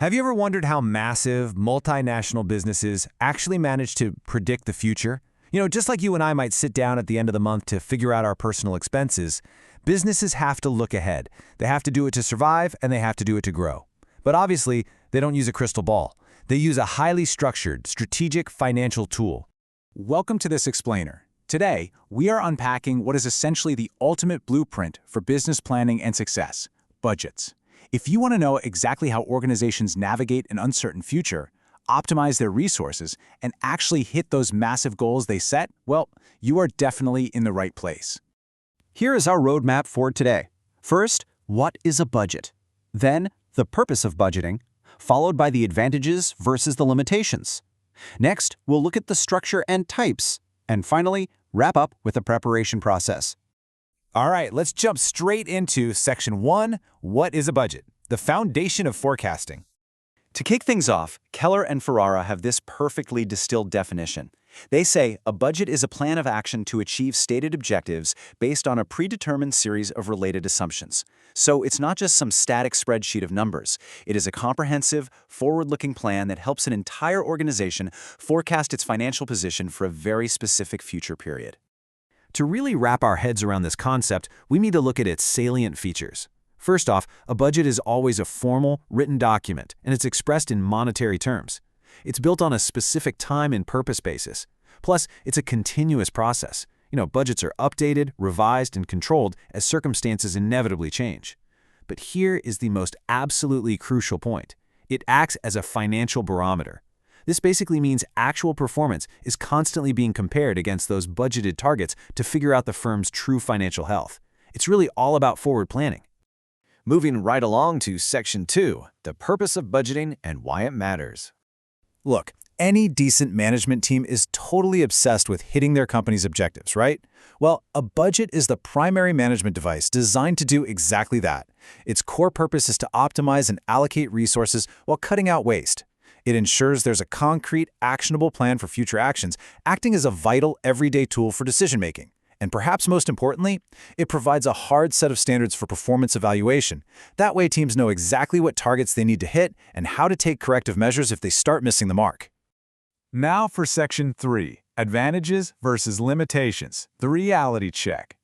Have you ever wondered how massive, multinational businesses actually manage to predict the future? Just like you and I might sit down at the end of the month to figure out our personal expenses, businesses have to look ahead. They have to do it to survive, and they have to do it to grow. But obviously, they don't use a crystal ball. They use a highly structured, strategic financial tool. Welcome to this explainer. Today, we are unpacking what is essentially the ultimate blueprint for business planning and success: budgets. If you want to know exactly how organizations navigate an uncertain future, optimize their resources, and actually hit those massive goals they set, well, you are definitely in the right place. Here is our roadmap for today. First, what is a budget? Then, the purpose of budgeting, followed by the advantages versus the limitations. Next, we'll look at the structure and types, and finally, wrap up with the preparation process. All right, let's jump straight into Section 1, What is a budget? The foundation of forecasting. To kick things off, Keller and Ferrara have this perfectly distilled definition. They say a budget is a plan of action to achieve stated objectives based on a predetermined series of related assumptions. So it's not just some static spreadsheet of numbers. It is a comprehensive, forward-looking plan that helps an entire organization forecast its financial position for a very specific future period. To really wrap our heads around this concept, we need to look at its salient features. First off, a budget is always a formal, written document, and it's expressed in monetary terms. It's built on a specific time and purpose basis. Plus, it's a continuous process. Budgets are updated, revised, and controlled as circumstances inevitably change. But here is the most absolutely crucial point. It acts as a financial barometer. This basically means actual performance is constantly being compared against those budgeted targets to figure out the firm's true financial health. It's really all about forward planning. Moving right along to Section 2, the purpose of budgeting and why it matters. Look, any decent management team is totally obsessed with hitting their company's objectives, right? Well, a budget is the primary management device designed to do exactly that. Its core purpose is to optimize and allocate resources while cutting out waste. It ensures there's a concrete, actionable plan for future actions, acting as a vital, everyday tool for decision-making. And perhaps most importantly, it provides a hard set of standards for performance evaluation. That way, teams know exactly what targets they need to hit and how to take corrective measures if they start missing the mark. Now for Section 3, Advantages versus Limitations, the reality check.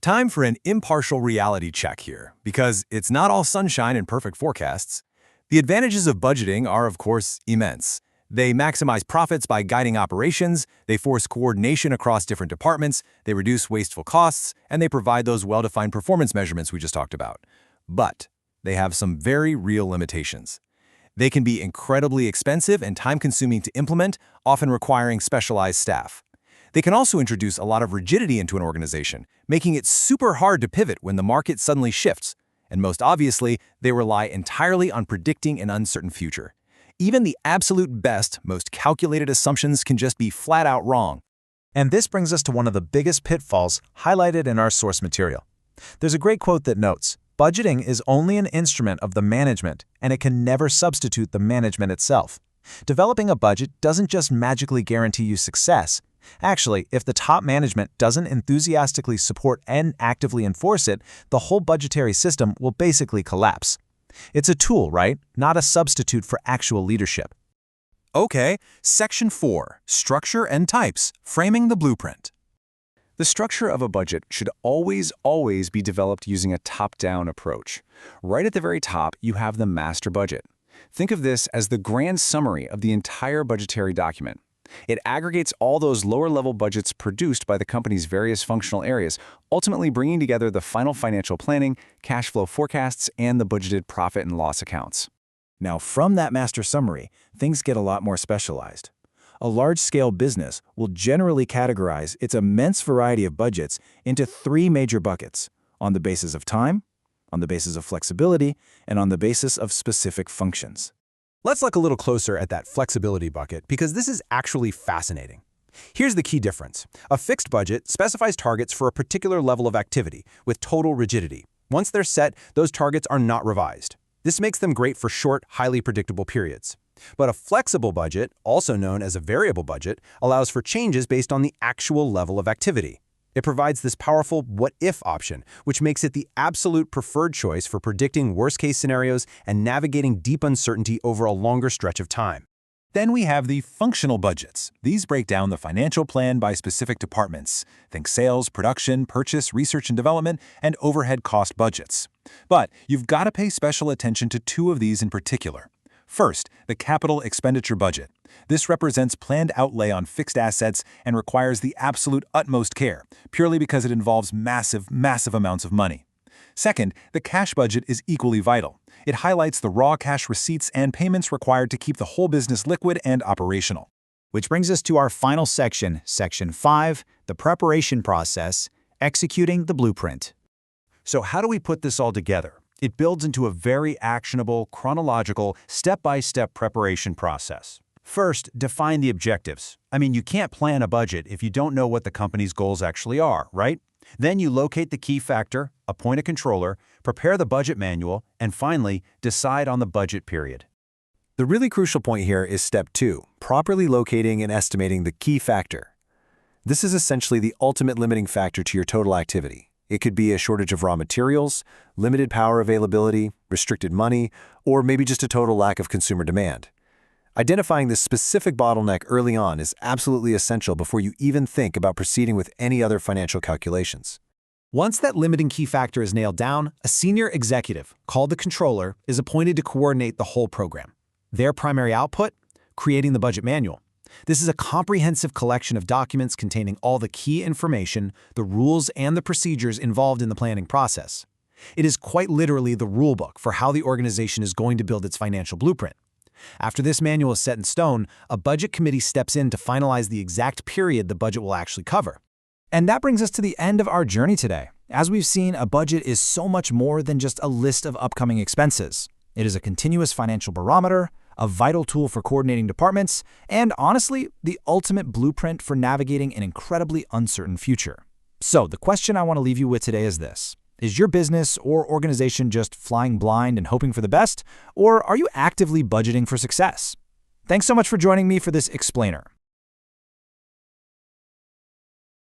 Time for an impartial reality check here, because it's not all sunshine and perfect forecasts. The advantages of budgeting are, of course, immense. They maximize profits by guiding operations, they force coordination across different departments, they reduce wasteful costs, and they provide those well-defined performance measurements we just talked about. But they have some very real limitations. They can be incredibly expensive and time-consuming to implement, often requiring specialized staff. They can also introduce a lot of rigidity into an organization, making it super hard to pivot when the market suddenly shifts. And most obviously, they rely entirely on predicting an uncertain future. Even the absolute best, most calculated assumptions can just be flat out wrong. And this brings us to one of the biggest pitfalls highlighted in our source material. There's a great quote that notes, "Budgeting is only an instrument of the management, and it can never substitute the management itself." Developing a budget doesn't just magically guarantee you success. Actually, if the top management doesn't enthusiastically support and actively enforce it, the whole budgetary system will basically collapse. It's a tool, right? Not a substitute for actual leadership. Okay, Section 4, Structure and Types, Framing the Blueprint. The structure of a budget should always be developed using a top-down approach. Right at the very top, you have the master budget. Think of this as the grand summary of the entire budgetary document. It aggregates all those lower-level budgets produced by the company's various functional areas, ultimately bringing together the final financial planning, cash flow forecasts, and the budgeted profit and loss accounts. Now, from that master summary, things get a lot more specialized. A large-scale business will generally categorize its immense variety of budgets into 3 major buckets: on the basis of time, on the basis of flexibility, and on the basis of specific functions. Let's look a little closer at that flexibility bucket, because this is actually fascinating. Here's the key difference. A fixed budget specifies targets for a particular level of activity, with total rigidity. Once they're set, those targets are not revised. This makes them great for short, highly predictable periods. But a flexible budget, also known as a variable budget, allows for changes based on the actual level of activity. It provides this powerful what-if option, which makes it the absolute preferred choice for predicting worst-case scenarios and navigating deep uncertainty over a longer stretch of time. Then we have the functional budgets. These break down the financial plan by specific departments. Think sales, production, purchase, research and development, and overhead cost budgets. But you've got to pay special attention to two of these in particular. First, the capital expenditure budget. This represents planned outlay on fixed assets and requires the absolute utmost care, purely because it involves massive amounts of money. Second, the cash budget is equally vital. It highlights the raw cash receipts and payments required to keep the whole business liquid and operational. Which brings us to our final section, Section 5, the preparation process, executing the blueprint. So how do we put this all together? It builds into a very actionable, chronological, step-by-step preparation process. First, define the objectives. I mean, you can't plan a budget if you don't know what the company's goals actually are, right? Then you locate the key factor, appoint a controller, prepare the budget manual, and finally, decide on the budget period. The really crucial point here is step 2, properly locating and estimating the key factor. This is essentially the ultimate limiting factor to your total activity. It could be a shortage of raw materials, limited power availability, restricted money, or maybe just a total lack of consumer demand. Identifying this specific bottleneck early on is absolutely essential before you even think about proceeding with any other financial calculations. Once that limiting key factor is nailed down, a senior executive, called the controller, is appointed to coordinate the whole program. Their primary output? Creating the budget manual. This is a comprehensive collection of documents containing all the key information, the rules, and the procedures involved in the planning process. It is quite literally the rulebook for how the organization is going to build its financial blueprint. After this manual is set in stone, a budget committee steps in to finalize the exact period the budget will actually cover. And that brings us to the end of our journey today. As we've seen, a budget is so much more than just a list of upcoming expenses. It is a continuous financial barometer, a vital tool for coordinating departments, and honestly, the ultimate blueprint for navigating an incredibly uncertain future. So the question I want to leave you with today is this. Is your business or organization just flying blind and hoping for the best, or are you actively budgeting for success? Thanks so much for joining me for this explainer.